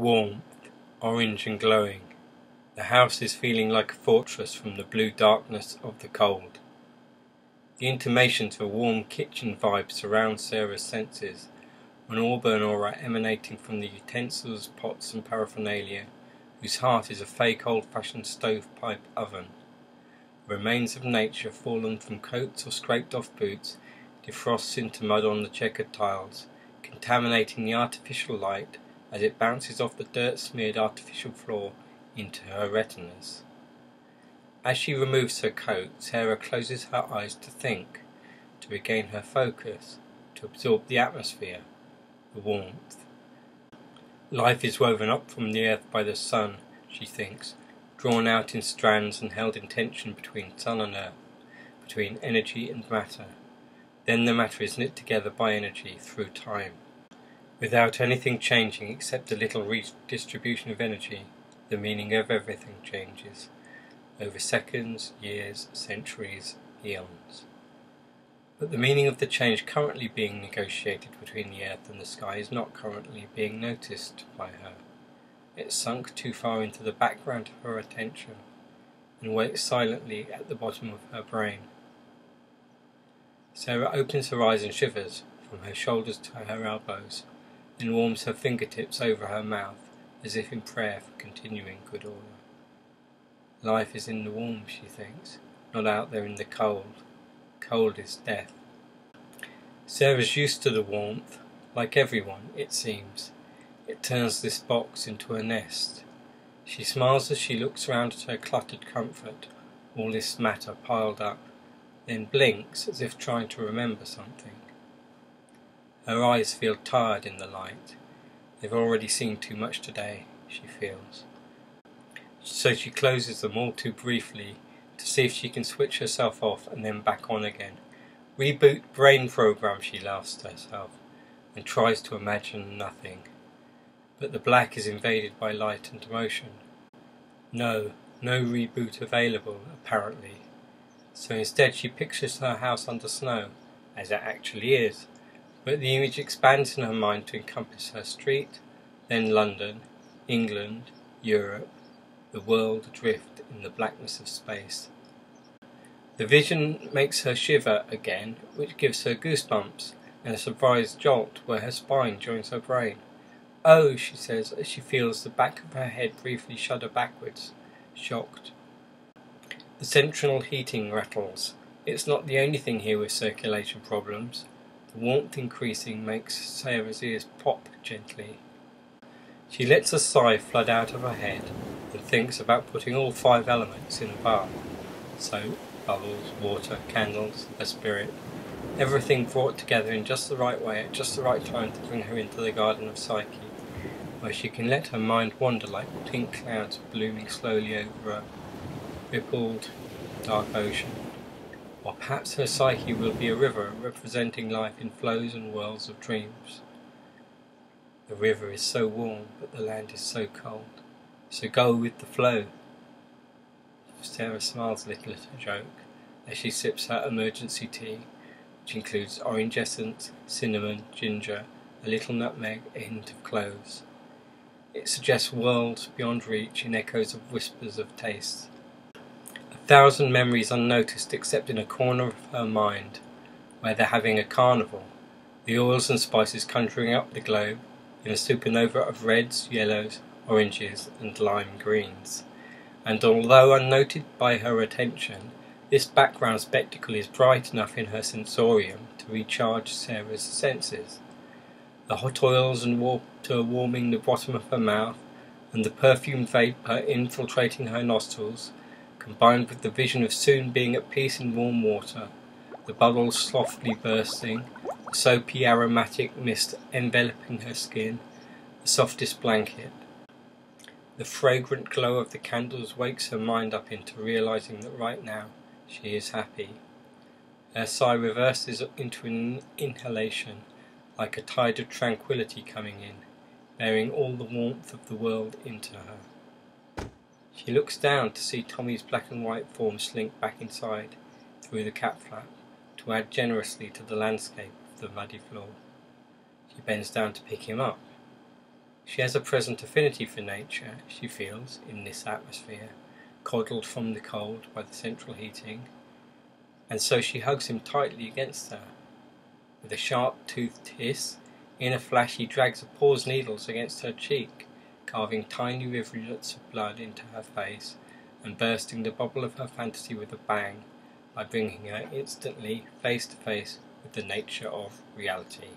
Warmth, orange and glowing. The house is feeling like a fortress from the blue darkness of the cold. The intimations of a warm kitchen vibe surround Sarah's senses, an auburn aura emanating from the utensils, pots and paraphernalia, whose heart is a fake old-fashioned stovepipe oven. The remains of nature fallen from coats or scraped off boots defrosts into mud on the checkered tiles, contaminating the artificial light as it bounces off the dirt-smeared artificial floor into her retinas. As she removes her coat, Sarah closes her eyes to think, to regain her focus, to absorb the atmosphere, the warmth. Life is woven up from the earth by the sun, she thinks, drawn out in strands and held in tension between sun and earth, between energy and matter. Then the matter is knit together by energy through time. Without anything changing except a little redistribution of energy, the meaning of everything changes, over seconds, years, centuries, eons. But the meaning of the change currently being negotiated between the earth and the sky is not currently being noticed by her. It's sunk too far into the background of her attention, and waits silently at the bottom of her brain. Sarah opens her eyes and shivers, from her shoulders to her elbows, then warms her fingertips over her mouth, as if in prayer for continuing good order. Life is in the warmth, she thinks, not out there in the cold. Cold is death. Sarah's used to the warmth, like everyone, it seems. It turns this box into a nest. She smiles as she looks round at her cluttered comfort, all this matter piled up, then blinks as if trying to remember something. Her eyes feel tired in the light. They've already seen too much today, she feels. So she closes them all too briefly to see if she can switch herself off and then back on again. Reboot brain program, she laughs to herself, and tries to imagine nothing. But the black is invaded by light and motion. No reboot available, apparently. So instead she pictures her house under snow, as it actually is. But the image expands in her mind to encompass her street, then London, England, Europe, the world adrift in the blackness of space. The vision makes her shiver again, which gives her goosebumps and a surprised jolt where her spine joins her brain. "Oh," she says as she feels the back of her head briefly shudder backwards, shocked. The central heating rattles. It's not the only thing here with circulation problems. The warmth increasing makes Sarah's ears pop gently. She lets a sigh flood out of her head and thinks about putting all 5 elements in a bath. Soap, bubbles, water, candles, a spirit. Everything brought together in just the right way at just the right time to bring her into the garden of Psyche, where she can let her mind wander like pink clouds blooming slowly over a rippled, dark ocean. Or perhaps her psyche will be a river representing life in flows and whirls of dreams. The river is so warm, but the land is so cold. So go with the flow. Sarah smiles a little at her joke as she sips her emergency tea, which includes orange essence, cinnamon, ginger, a little nutmeg, a hint of cloves. It suggests worlds beyond reach in echoes of whispers of taste. 1,000 memories unnoticed except in a corner of her mind, where they're having a carnival, the oils and spices conjuring up the globe in a supernova of reds, yellows, oranges and lime greens. And although unnoted by her attention, this background spectacle is bright enough in her sensorium to recharge Sarah's senses. The hot oils and water warming the bottom of her mouth, and the perfumed vapour infiltrating her nostrils, combined with the vision of soon being at peace in warm water, the bubbles softly bursting, the soapy aromatic mist enveloping her skin, the softest blanket. The fragrant glow of the candles wakes her mind up into realizing that right now she is happy. Her sigh reverses into an inhalation, like a tide of tranquility coming in, bearing all the warmth of the world into her. She looks down to see Tommy's black and white form slink back inside, through the cap flap, to add generously to the landscape of the muddy floor. She bends down to pick him up. She has a present affinity for nature, she feels, in this atmosphere, coddled from the cold by the central heating, and so she hugs him tightly against her. With a sharp-toothed hiss, in a flash he drags the paws needles against her cheek, carving tiny rivulets of blood into her face, and bursting the bubble of her fantasy with a bang, by bringing her instantly face to face with the nature of reality.